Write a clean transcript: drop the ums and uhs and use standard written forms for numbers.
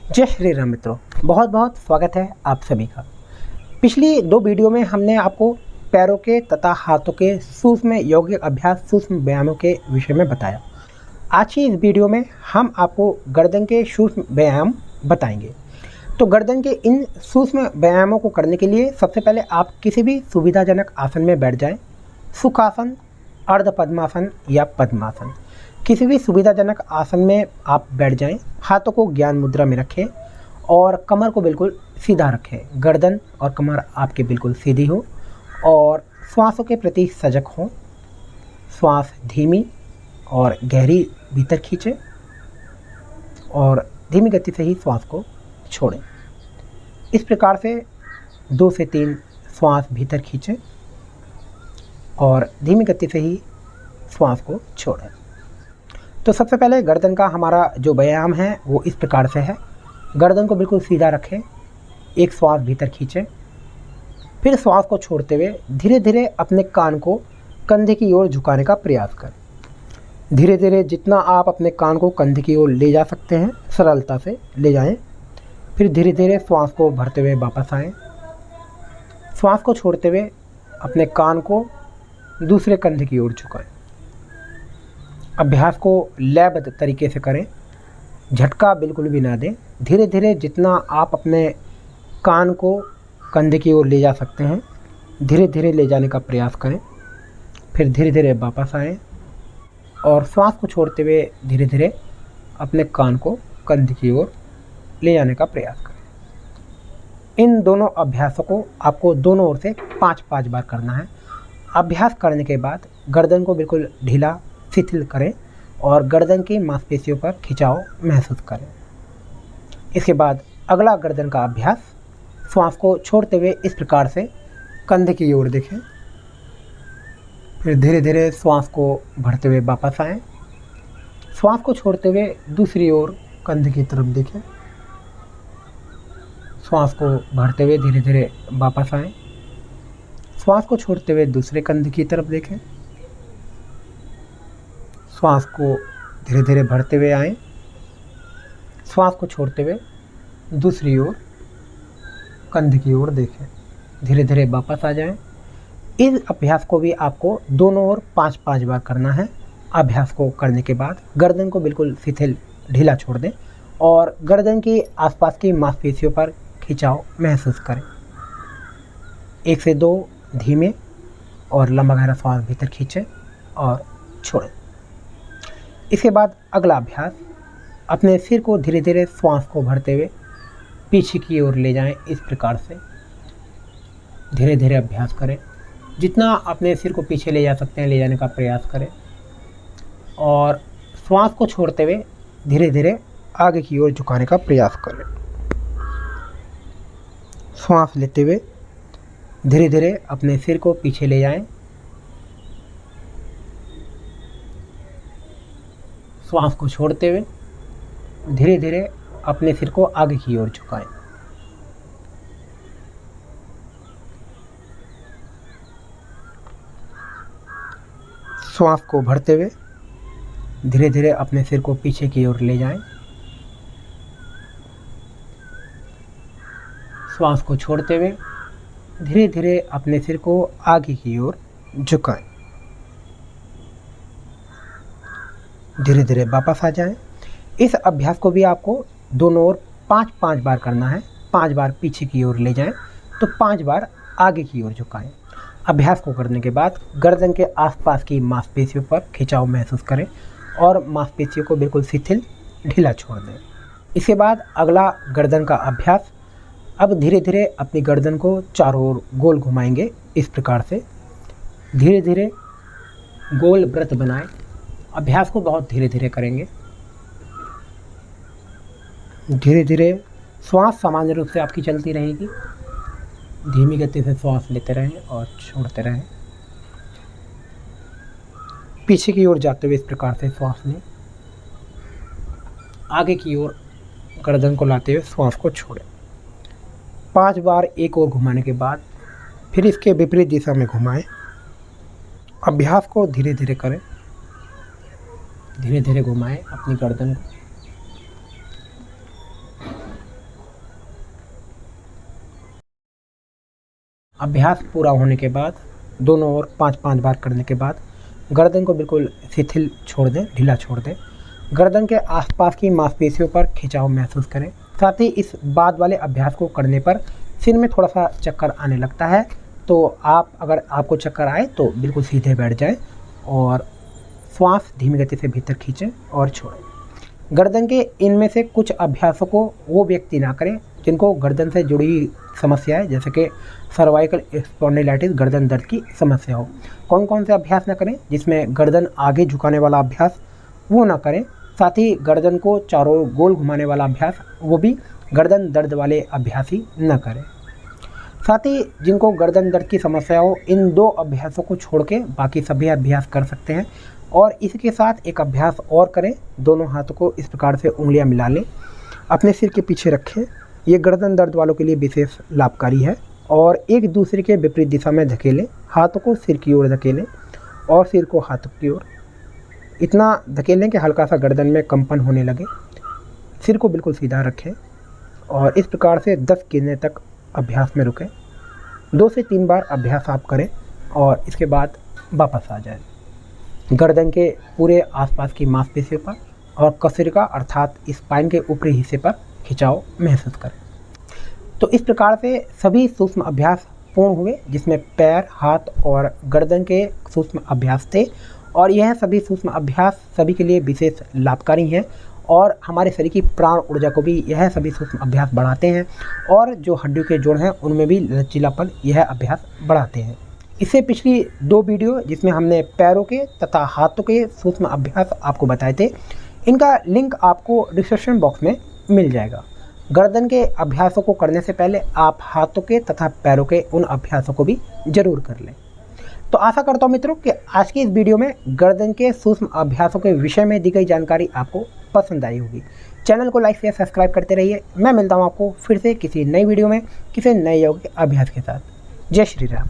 जय श्री राम मित्रों, बहुत बहुत स्वागत है आप सभी का। पिछली दो वीडियो में हमने आपको पैरों के तथा हाथों के सूक्ष्म यौगिक अभ्यास सूक्ष्म व्यायामों के विषय में बताया। आज की इस वीडियो में हम आपको गर्दन के सूक्ष्म व्यायाम बताएंगे। तो गर्दन के इन सूक्ष्म व्यायामों को करने के लिए सबसे पहले आप किसी भी सुविधाजनक आसन में बैठ जाएं। सुखासन, अर्ध पद्मासन या पद्मासन, किसी भी सुविधाजनक आसन में आप बैठ जाएं। हाथों को ज्ञान मुद्रा में रखें और कमर को बिल्कुल सीधा रखें। गर्दन और कमर आपकी बिल्कुल सीधी हो और श्वासों के प्रति सजग हों। श्वास धीमी और गहरी भीतर खींचें और धीमी गति से ही श्वास को छोड़ें। इस प्रकार से 2 से 3 श्वास भीतर खींचें और धीमी गति से ही श्वास को छोड़ें। तो सबसे पहले गर्दन का हमारा जो व्यायाम है वो इस प्रकार से है। गर्दन को बिल्कुल सीधा रखें, एक श्वास भीतर खींचें, फिर श्वास को छोड़ते हुए धीरे धीरे अपने कान को कंधे की ओर झुकाने का प्रयास करें। धीरे धीरे जितना आप अपने कान को कंधे की ओर ले जा सकते हैं सरलता से ले जाएं। फिर धीरे धीरे श्वास को भरते हुए वापस आएं। श्वास को छोड़ते हुए अपने कान को दूसरे कंधे की ओर झुकाएं। अभ्यास को लयबद्ध तरीके से करें, झटका बिल्कुल भी ना दें। धीरे धीरे जितना आप अपने कान को कंधे की ओर ले जा सकते हैं धीरे धीरे ले जाने का प्रयास करें। फिर धीरे धीरे वापस आएं और श्वास को छोड़ते हुए धीरे धीरे अपने कान को कंधे की ओर ले जाने का प्रयास करें। इन दोनों अभ्यासों को आपको दोनों ओर से 5-5 बार करना है। अभ्यास करने के बाद गर्दन को बिल्कुल ढीला शिथिल करें और गर्दन की मांसपेशियों पर खिंचाव महसूस करें। इसके बाद अगला गर्दन का अभ्यास, श्वास को छोड़ते हुए इस प्रकार से कंधे की ओर देखें। फिर धीरे धीरे श्वास को भरते हुए वापस आएं। श्वास को छोड़ते हुए दूसरी ओर कंधे की तरफ देखें। श्वास को भरते हुए धीरे धीरे वापस आएं। श्वास को छोड़ते हुए दूसरे कंधे की तरफ देखें। श्वास को धीरे धीरे भरते हुए आएं। श्वास को छोड़ते हुए दूसरी ओर कंधे की ओर देखें। धीरे धीरे वापस आ जाएं। इस अभ्यास को भी आपको दोनों ओर 5-5 बार करना है। अभ्यास को करने के बाद गर्दन को बिल्कुल शिथिल ढीला छोड़ दें और गर्दन के आसपास की मांसपेशियों पर खिंचाव महसूस करें। 1 से 2 धीमे और लंबा गहरा श्वास भीतर खींचें और छोड़ें। इसके बाद अगला अभ्यास, अपने सिर को धीरे धीरे श्वास को भरते हुए पीछे की ओर ले जाएं। इस प्रकार से धीरे धीरे अभ्यास करें। जितना अपने सिर को पीछे ले जा सकते हैं ले जाने का प्रयास करें और श्वास को छोड़ते हुए धीरे धीरे आगे की ओर झुकाने का प्रयास करें। श्वास लेते हुए धीरे धीरे अपने सिर को पीछे ले जाएं। श्वास को छोड़ते हुए धीरे धीरे अपने सिर को आगे की ओर झुकाएं। श्वास को भरते हुए धीरे धीरे अपने सिर को पीछे की ओर ले जाएं। श्वास को छोड़ते हुए धीरे धीरे अपने सिर को आगे की ओर झुकाएं। धीरे धीरे वापस आ जाएं। इस अभ्यास को भी आपको दोनों ओर 5-5 बार करना है। 5 बार पीछे की ओर ले जाएं तो 5 बार आगे की ओर झुकाएं। अभ्यास को करने के बाद गर्दन के आसपास की मांसपेशियों पर खिंचाव महसूस करें और मांसपेशियों को बिल्कुल शिथिल ढीला छोड़ दें। इसके बाद अगला गर्दन का अभ्यास, अब धीरे धीरे अपनी गर्दन को चारों ओर गोल घुमाएंगे। इस प्रकार से धीरे धीरे गोल वृत्त बनाएं। अभ्यास को बहुत धीरे धीरे करेंगे। धीरे धीरे श्वास सामान्य रूप से आपकी चलती रहेगी। धीमी गति से श्वास लेते रहें और छोड़ते रहें। पीछे की ओर जाते हुए इस प्रकार से श्वास लें। आगे की ओर गर्दन को लाते हुए श्वास को छोड़ें। 5 बार एक ओर घुमाने के बाद फिर इसके विपरीत दिशा में घुमाएं। अभ्यास को धीरे धीरे करें। धीरे धीरे घुमाएं अपनी गर्दन को। अभ्यास पूरा होने के बाद दोनों ओर 5-5 बार करने के बाद गर्दन को बिल्कुल शिथिल छोड़ दें, ढीला छोड़ दें। गर्दन के आसपास की मांसपेशियों पर खिंचाव महसूस करें। साथ ही इस बाद वाले अभ्यास को करने पर सिर में थोड़ा सा चक्कर आने लगता है, तो अगर आपको चक्कर आए तो बिल्कुल सीधे बैठ जाएं और श्वास धीमी गति से भीतर खींचें और छोड़ें। गर्दन के इनमें से कुछ अभ्यासों को वो व्यक्ति ना करें जिनको गर्दन से जुड़ी समस्या है, जैसे कि सर्वाइकल स्पॉन्डिलाइटिस, गर्दन दर्द की समस्या हो। कौन कौन से अभ्यास ना करें? जिसमें गर्दन आगे झुकाने वाला अभ्यास वो ना करें। साथ ही गर्दन को चारों ओर गोल घुमाने वाला अभ्यास, वो भी गर्दन दर्द वाले अभ्यास ही न करें। साथ ही जिनको गर्दन दर्द की समस्या हो, इन 2 अभ्यासों को छोड़ के बाकी सभी अभ्यास कर सकते हैं। और इसके साथ एक अभ्यास और करें, दोनों हाथों को इस प्रकार से उंगलियां मिला लें, अपने सिर के पीछे रखें। ये गर्दन दर्द वालों के लिए विशेष लाभकारी है। और एक दूसरे के विपरीत दिशा में धकेलें, हाथों को सिर की ओर धकेलें और सिर को हाथों की ओर इतना धकेलें कि हल्का सा गर्दन में कंपन होने लगे। सिर को बिल्कुल सीधा रखें और इस प्रकार से 10 गिनने तक अभ्यास में रुकें। 2 से 3 बार अभ्यास आप करें और इसके बाद वापस आ जाएं। गर्दन के पूरे आसपास की मांसपेशियों पर और कशेरुका अर्थात स्पाइन के ऊपरी हिस्से पर खिंचाव महसूस करें। तो इस प्रकार से सभी सूक्ष्म अभ्यास पूर्ण हुए, जिसमें पैर, हाथ और गर्दन के सूक्ष्म अभ्यास थे। और यह सभी सूक्ष्म अभ्यास सभी के लिए विशेष लाभकारी हैं और हमारे शरीर की प्राण ऊर्जा को भी यह सभी सूक्ष्म अभ्यास बढ़ाते हैं और जो हड्डियों के जोड़ हैं उनमें भी लचीलापन यह अभ्यास बढ़ाते हैं। इससे पिछली 2 वीडियो जिसमें हमने पैरों के तथा हाथों के सूक्ष्म अभ्यास आपको बताए थे, इनका लिंक आपको डिस्क्रिप्शन बॉक्स में मिल जाएगा। गर्दन के अभ्यासों को करने से पहले आप हाथों के तथा पैरों के उन अभ्यासों को भी जरूर कर लें। तो आशा करता हूँ मित्रों कि आज की इस वीडियो में गर्दन के सूक्ष्म अभ्यासों के विषय में दी गई जानकारी आपको पसंद आई होगी। चैनल को लाइक शेयर सब्सक्राइब करते रहिए। मैं मिलता हूँ आपको फिर से किसी नई वीडियो में किसी नए योग के अभ्यास के साथ। जय श्री राम।